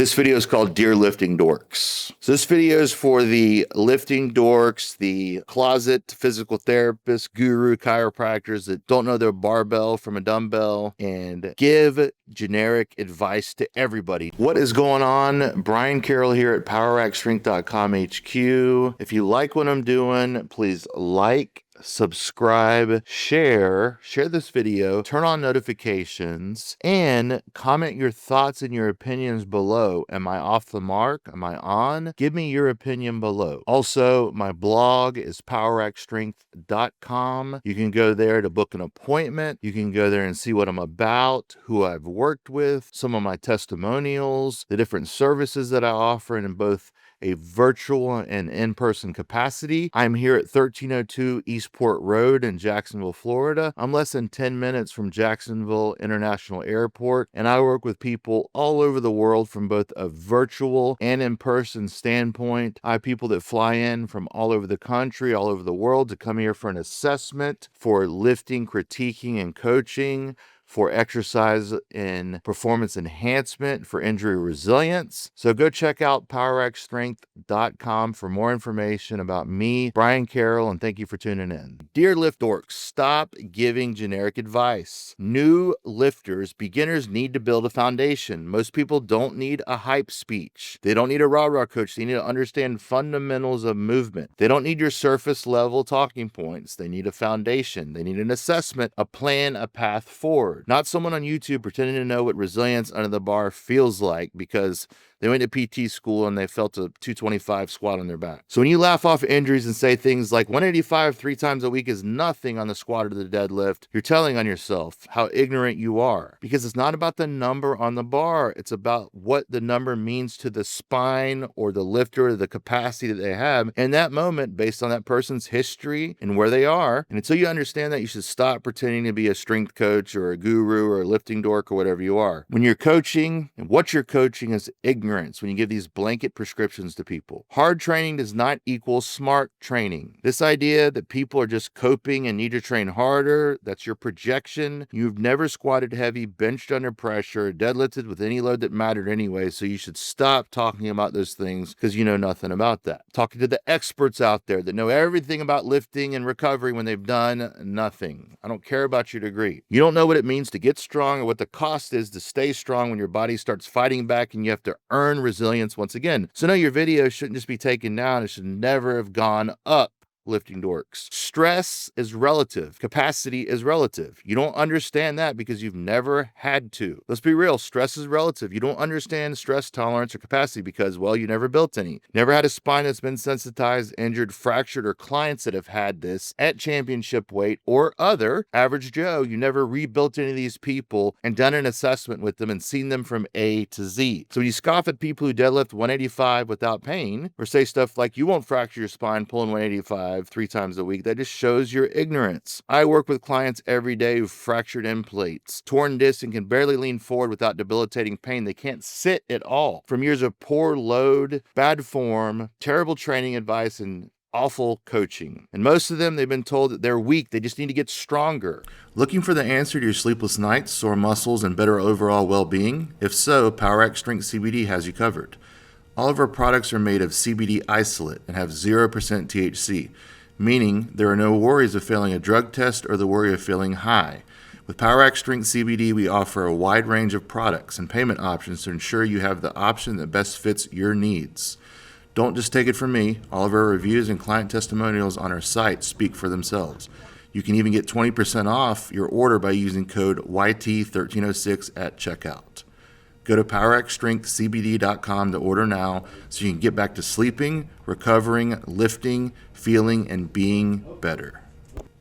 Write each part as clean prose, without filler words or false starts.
This video is called Dear Lifting Dorks. So this video is for the lifting dorks, the closet physical therapists, guru chiropractors that don't know their barbell from a dumbbell and give generic advice to everybody. What is going on? Brian Carroll here at PowerRackStrength.com HQ. If you like what I'm doing, please like, subscribe, share this video, turn on notifications, and comment your thoughts and your opinions below. Am I off the mark? Am I on? Give me your opinion below. Also, my blog is powerrackstrength.com. You can go there to book an appointment. You can go there and see what I'm about, who I've worked with, some of my testimonials, the different services that I offer in both a virtual and in-person capacity. I'm here at 1302 Eastport Road in Jacksonville, Florida. I'm less than 10 minutes from Jacksonville International Airport, and I work with people all over the world from both a virtual and in-person standpoint. I have people that fly in from all over the country, all over the world to come here for an assessment, for lifting, critiquing, and coaching, for exercise and performance enhancement, for injury resilience. So go check out PowerRackStrength.com for more information about me, Brian Carroll, and thank you for tuning in. Dear Lift Dorks, stop giving generic advice. New lifters, beginners need to build a foundation. Most people don't need a hype speech. They don't need a rah-rah coach. They need to understand fundamentals of movement. They don't need your surface level talking points. They need a foundation. They need an assessment, a plan, a path forward. Not someone on YouTube pretending to know what resilience under the bar feels like because they went to PT school and they felt a 225 squat on their back. So when you laugh off injuries and say things like 185 3 times a week is nothing on the squat or the deadlift, you're telling on yourself how ignorant you are, because it's not about the number on the bar. It's about what the number means to the spine or the lifter or the capacity that they have in that moment based on that person's history and where they are. And until you understand that, you should stop pretending to be a strength coach or a guru or a lifting dork or whatever you are. When you're coaching, and what you're coaching is ignorance. When you give these blanket prescriptions to people. Hard training does not equal smart training. This idea that people are just coping and need to train harder, that's your projection. You've never squatted heavy, benched under pressure, deadlifted with any load that mattered anyway, so you should stop talking about those things because you know nothing about that. Talking to the experts out there that know everything about lifting and recovery when they've done nothing. I don't care about your degree. You don't know what it means to get strong or what the cost is to stay strong when your body starts fighting back and you have to earn resilience once again. So no, your video shouldn't just be taken down. It should never have gone up. Lifting dorks. Stress is relative. Capacity is relative. You don't understand that because you've never had to. Let's be real. Stress is relative. You don't understand stress tolerance or capacity because, well, you never built any. Never had a spine that's been sensitized, injured, fractured, or clients that have had this at championship weight or other. Average Joe, you never rebuilt any of these people and done an assessment with them and seen them from A to Z. So when you scoff at people who deadlift 185 without pain or say stuff like you won't fracture your spine pulling 185 3 times a week, that just shows your ignorance. I work with clients every day who've fractured end plates, torn discs, and can barely lean forward without debilitating pain. They can't sit at all from years of poor load, bad form, terrible training advice, and awful coaching. And most of them, they've been told that they're weak. They just need to get stronger. Looking for the answer to your sleepless nights, sore muscles, and better overall well-being? If so, PowerRack Strength CBD has you covered. All of our products are made of CBD isolate and have 0% THC, meaning there are no worries of failing a drug test or the worry of feeling high. With PowerRack Strength CBD, we offer a wide range of products and payment options to ensure you have the option that best fits your needs. Don't just take it from me. All of our reviews and client testimonials on our site speak for themselves. You can even get 20% off your order by using code YT1306 at checkout. Go to PowerRackStrengthCBD.com to order now so you can get back to sleeping, recovering, lifting, feeling, and being better.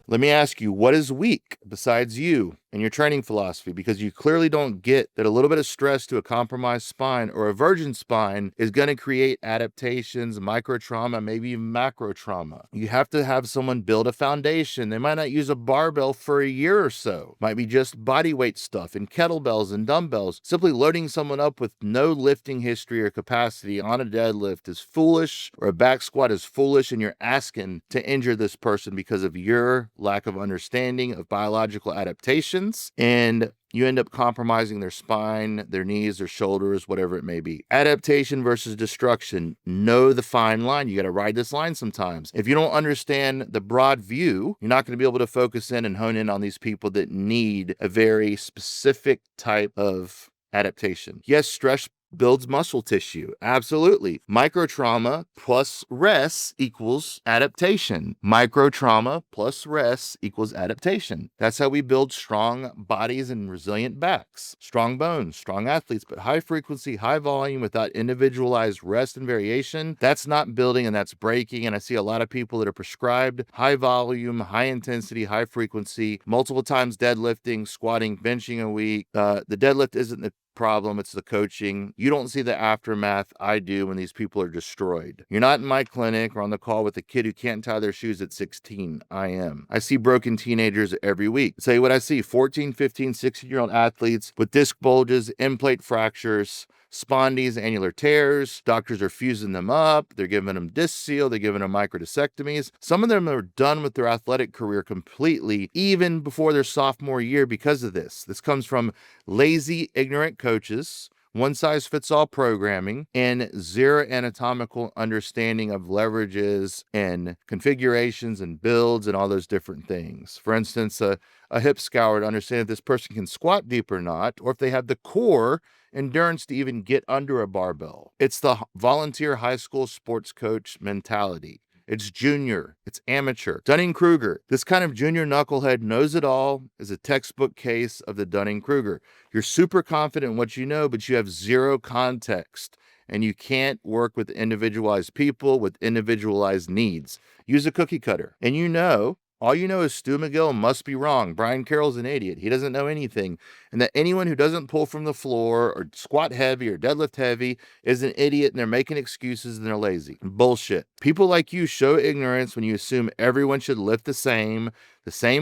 Let me ask you, what is weak besides you and your training philosophy? Because you clearly don't get that a little bit of stress to a compromised spine or a virgin spine is going to create adaptations, micro trauma, maybe even macro trauma. You have to have someone build a foundation. They might not use a barbell for a year or so. Might be just body weight stuff and kettlebells and dumbbells. Simply loading someone up with no lifting history or capacity on a deadlift is foolish, or a back squat is foolish, and you're asking to injure this person because of your lack of understanding of biological adaptation adaptations, and you end up compromising their spine, their knees, their shoulders, whatever it may be. Adaptation versus destruction. Know the fine line. You got to ride this line sometimes. If you don't understand the broad view, you're not going to be able to focus in and hone in on these people that need a very specific type of adaptation. Yes, stress builds muscle tissue. Absolutely. Microtrauma plus rest equals adaptation. Microtrauma plus rest equals adaptation. That's how we build strong bodies and resilient backs. Strong bones, strong athletes, but high frequency, high volume without individualized rest and variation, that's not building and that's breaking. And I see a lot of people that are prescribed high volume, high intensity, high frequency, multiple times deadlifting, squatting, benching a week. The deadlift isn't the problem, it's the coaching. You don't see the aftermath. I do when these people are destroyed. You're not in my clinic or on the call with a kid who can't tie their shoes at 16. I am. I see broken teenagers every week. I'll tell you what I see: 14, 15, 16-year-old athletes with disc bulges, end plate fractures, spondies, annular tears. Doctors are fusing them up. They're giving them disc seal. They're giving them microdiscectomies. Some of them are done with their athletic career completely, even before their sophomore year, because of this. This comes from lazy, ignorant coaches, one-size-fits-all programming, and zero anatomical understanding of leverages and configurations and builds and all those different things. For instance, a hip scour to understand if this person can squat deep or not, or if they have the core endurance to even get under a barbell. It's the volunteer high school sports coach mentality. It's junior, it's amateur. Dunning-Kruger, this kind of junior knucklehead knows it all, is a textbook case of the Dunning-Kruger. You're super confident in what you know, but you have zero context, and you can't work with individualized people with individualized needs. Use a cookie cutter, and all you know is Stu McGill must be wrong. Brian Carroll's an idiot. He doesn't know anything. And that anyone who doesn't pull from the floor or squat heavy or deadlift heavy is an idiot, and they're making excuses and they're lazy. Bullshit. People like you show ignorance when you assume everyone should lift the same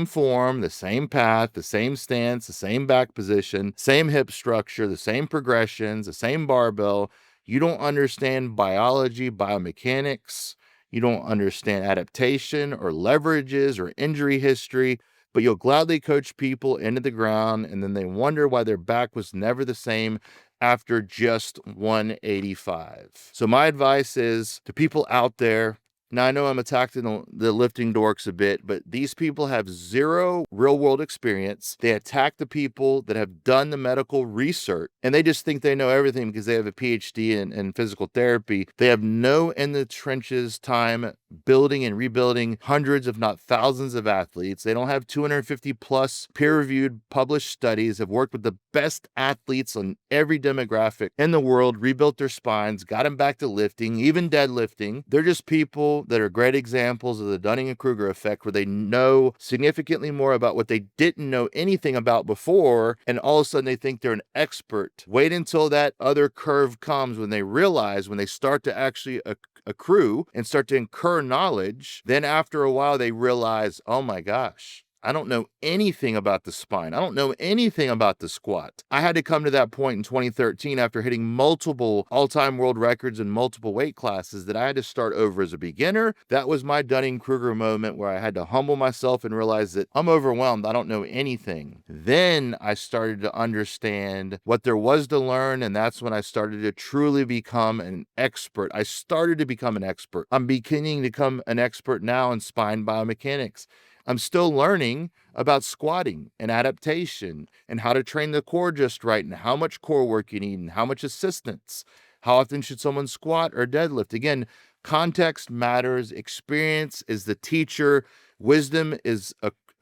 form, the same path, the same stance, the same back position, same hip structure, the same progressions, the same barbell. You don't understand biology, biomechanics. You don't understand adaptation or leverages or injury history, but you'll gladly coach people into the ground, and then they wonder why their back was never the same after just 185. So my advice is to people out there, now I know I'm attacking the lifting dorks a bit, but these people have zero real world experience. They attack the people that have done the medical research, and they just think they know everything because they have a PhD in physical therapy. They have no in the trenches time building and rebuilding hundreds, if not thousands of athletes. They don't have 250 plus peer-reviewed published studies, have worked with the best athletes on every demographic in the world, rebuilt their spines, got them back to lifting, even deadlifting. They're just people that are great examples of the Dunning-Kruger effect, where they know significantly more about what they didn't know anything about before, and all of a sudden they think they're an expert. Wait until that other curve comes, when they realize, when they start to actually accrue and start to incur knowledge, then after a while they realize, oh my gosh, I don't know anything about the spine. I don't know anything about the squat. I had to come to that point in 2013 after hitting multiple all-time world records in multiple weight classes that I had to start over as a beginner. That was my Dunning-Kruger moment, where I had to humble myself and realize that I'm overwhelmed. I don't know anything. Then I started to understand what there was to learn, and that's when I started to truly become an expert. I started to become an expert. I'm beginning to become an expert now in spine biomechanics. I'm still learning about squatting and adaptation and how to train the core just right, and how much core work you need and how much assistance. How often should someone squat or deadlift? Again, context matters. Experience is the teacher. Wisdom is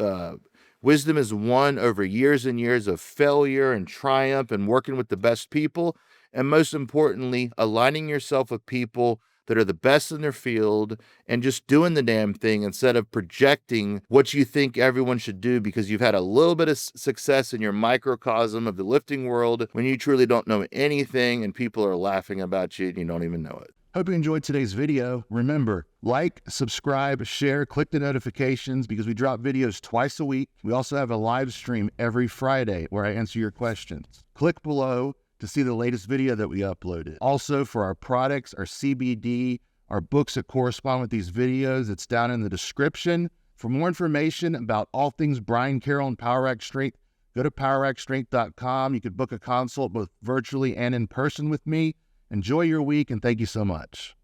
won over years and years of failure and triumph and working with the best people. And most importantly, aligning yourself with people that are the best in their field and just doing the damn thing instead of projecting what you think everyone should do because you've had a little bit of success in your microcosm of the lifting world, when you truly don't know anything and people are laughing about you and you don't even know it. Hope you enjoyed today's video. Remember, like, subscribe, share, click the notifications, because we drop videos twice a week. We also have a live stream every Friday where I answer your questions. Click below to see the latest video that we uploaded. Also, for our products, our CBD, our books that correspond with these videos, it's down in the description. For more information about all things Brian Carroll and Power Rack Strength, Go to PowerRackStrength.com. You can book a consult both virtually and in person with me. Enjoy your week, and thank you so much.